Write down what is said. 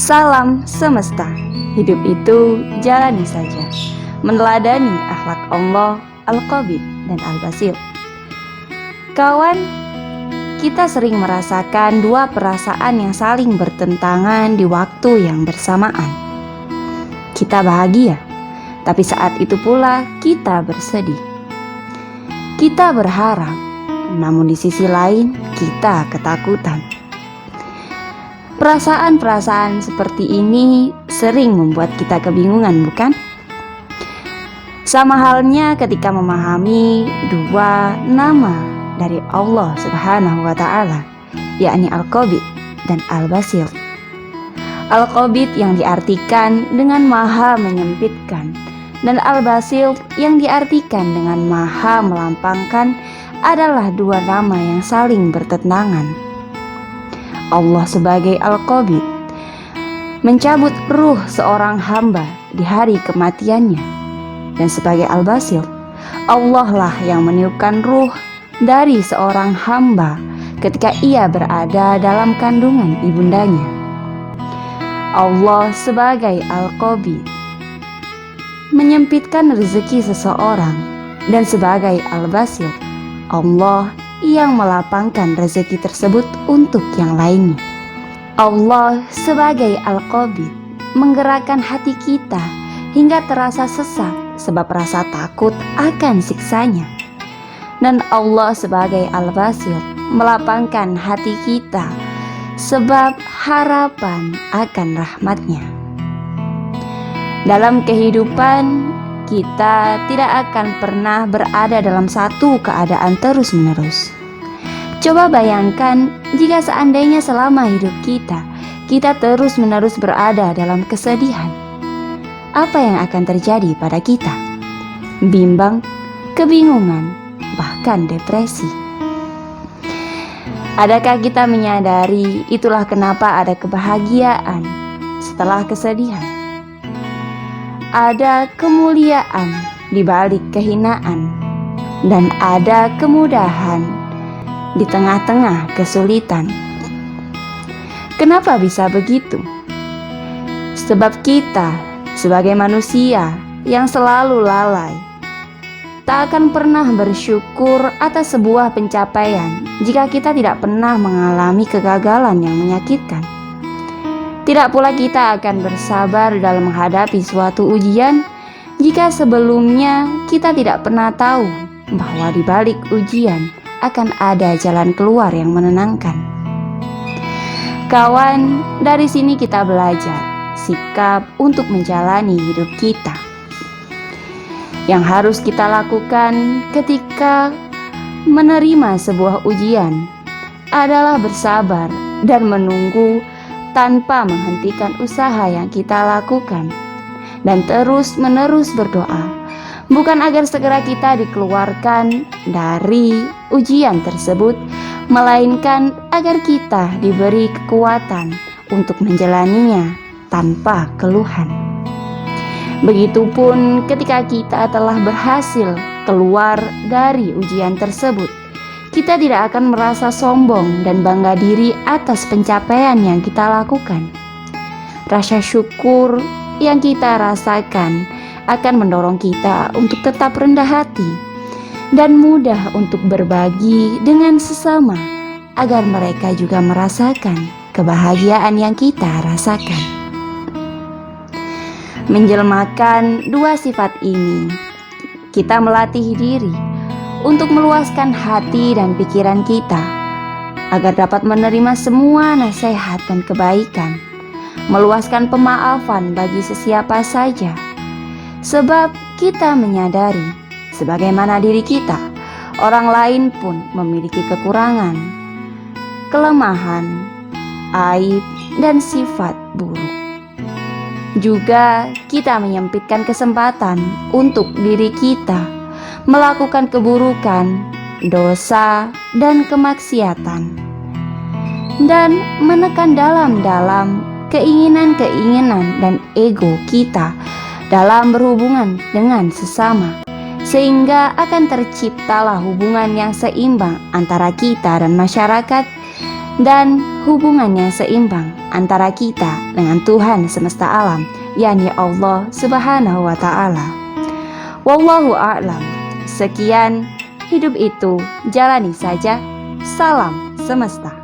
Salam semesta, hidup itu jalani saja, meneladani akhlak Allah, Al-Qabid dan Al-Basit. Kawan, kita sering merasakan dua perasaan yang saling bertentangan di waktu yang bersamaan. Kita bahagia, tapi saat itu pula kita bersedih. Kita berharap, namun di sisi lain kita ketakutan. Perasaan-perasaan seperti ini sering membuat kita kebingungan, bukan? Sama halnya ketika memahami dua nama dari Allah Subhanahu wa Ta'ala, yakni Al-Qabid dan Al-Basit. Al-Qabid yang diartikan dengan maha menyempitkan, dan Al-Basit yang diartikan dengan maha melampangkan adalah dua nama yang saling bertentangan. Allah sebagai Al-Qabid mencabut ruh seorang hamba di hari kematiannya, dan sebagai Al-Basit, Allah lah yang meniupkan ruh dari seorang hamba ketika ia berada dalam kandungan ibundanya. Allah sebagai Al-Qabid menyempitkan rezeki seseorang, dan sebagai Al-Basit, Allah yang melapangkan rezeki tersebut untuk yang lainnya. Allah sebagai Al-Qabid menggerakkan hati kita hingga terasa sesak sebab rasa takut akan siksanya, dan Allah sebagai Al-Basit melapangkan hati kita sebab harapan akan rahmatnya. Dalam kehidupan kita tidak akan pernah berada dalam satu keadaan terus-menerus. Coba bayangkan jika seandainya selama hidup kita terus-menerus berada dalam kesedihan. Apa yang akan terjadi pada kita? Bimbang, kebingungan, bahkan depresi. Adakah kita menyadari itulah kenapa ada kebahagiaan setelah kesedihan? Ada kemuliaan di balik kehinaan, dan ada kemudahan di tengah-tengah kesulitan. Kenapa bisa begitu? Sebab kita sebagai manusia yang selalu lalai tak akan pernah bersyukur atas sebuah pencapaian jika kita tidak pernah mengalami kegagalan yang menyakitkan. Tidak pula kita akan bersabar dalam menghadapi suatu ujian jika sebelumnya kita tidak pernah tahu bahwa di balik ujian akan ada jalan keluar yang menenangkan. Kawan, dari sini kita belajar sikap untuk menjalani hidup kita. Yang harus kita lakukan ketika menerima sebuah ujian adalah bersabar dan menunggu tanpa menghentikan usaha yang kita lakukan, dan terus-menerus berdoa, bukan agar segera kita dikeluarkan dari ujian tersebut, melainkan agar kita diberi kekuatan untuk menjalaninya tanpa keluhan. Begitupun ketika kita telah berhasil keluar dari ujian tersebut, kita tidak akan merasa sombong dan bangga diri atas pencapaian yang kita lakukan. Rasa syukur yang kita rasakan akan mendorong kita untuk tetap rendah hati dan mudah untuk berbagi dengan sesama agar mereka juga merasakan kebahagiaan yang kita rasakan. Menjelmakan dua sifat ini, kita melatih diri untuk meluaskan hati dan pikiran kita agar dapat menerima semua nasihat dan kebaikan, meluaskan pemaafan bagi sesiapa saja, sebab kita menyadari sebagaimana diri kita, orang lain pun memiliki kekurangan, kelemahan, aib, dan sifat buruk. Juga kita menyempitkan kesempatan untuk diri kita melakukan keburukan, dosa, dan kemaksiatan, dan menekan dalam-dalam keinginan-keinginan dan ego kita dalam berhubungan dengan sesama, sehingga akan terciptalah hubungan yang seimbang antara kita dan masyarakat dan hubungannya seimbang antara kita dengan Tuhan semesta alam, yakni Allah Subhanahu wa Ta'ala. Wallahu a'lam. Sekian, hidup itu jalani saja. Salam semesta.